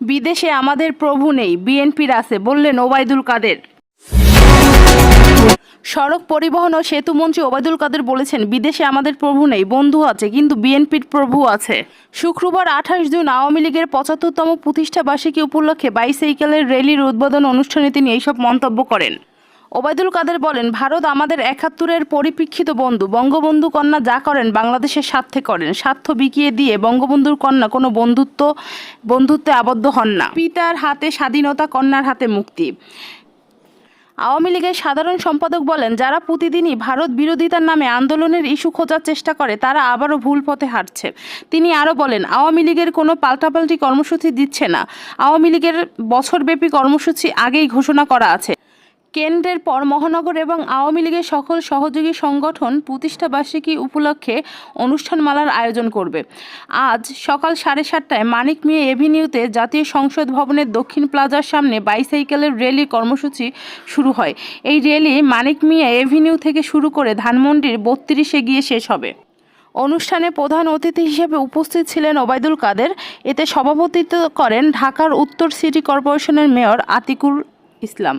বিদেশে আমাদের প্রভু নেই, বিএনপির আছে, বললেন ওবায়দুল কাদের। সড়ক পরিবহন ও সেতুমন্ত্রী ওবায়দুল কাদের বলেছেন, বিদেশে আমাদের প্রভু নেই, বন্ধু আছে, কিন্তু বিএনপির প্রভু আছে। শুক্রবার 28 জুন আওয়ামী লীগের 75তম প্রতিষ্ঠা বার্ষিকী উপলক্ষে বাইসাইকেলের র্যালির উদ্বোধন অনুষ্ঠানে তিনি এইসব মন্তব্য করেন। ওবায়দুল কাদের বলেন, ভারত আমাদের 71-এর পরিপ্রেক্ষিত বন্ধু। বঙ্গবন্ধু কন্যা যা করেন বাংলাদেশের স্বার্থে করেন। স্বার্থ বিকিয়ে দিয়ে বঙ্গবন্ধুর কন্যা কোনো বন্ধুত্বে আবদ্ধ হন না। পিতার হাতে স্বাধীনতা, কন্যার হাতে মুক্তি। আওয়ামী লীগের সাধারণ সম্পাদক বলেন, যারা প্রতিদিনই ভারত বিরোধিতার নামে আন্দোলনের ইস্যু খোঁজার চেষ্টা করে তারা আবারও ভুল পথে হাঁটছে। তিনি আরও বলেন, আওয়ামী লীগের কোনো পাল্টাপাল্টি কর্মসূচি দিচ্ছে না। আওয়ামী লীগের বছরব্যাপী কর্মসূচি আগেই ঘোষণা করা আছে। কেন্দ্রের পর মহানগর এবং আওয়ামী লীগের সকল সহযোগী সংগঠন প্রতিষ্ঠা বার্ষিকী উপলক্ষে অনুষ্ঠানমালার আয়োজন করবে। আজ সকাল 7:30টায় মানিক মিয়া এভিনিউতে জাতীয় সংসদ ভবনের দক্ষিণ প্লাজার সামনে বাইসাইকেলের র্যালি কর্মসূচি শুরু হয়। এই র্যালি মানিক মিয়া এভিনিউ থেকে শুরু করে ধানমন্ডির 32-এ গিয়ে শেষ হবে। অনুষ্ঠানে প্রধান অতিথি হিসেবে উপস্থিত ছিলেন ওবায়দুল কাদের। এতে সভাপতিত্ব করেন ঢাকার উত্তর সিটি কর্পোরেশনের মেয়র আতিকুল ইসলাম।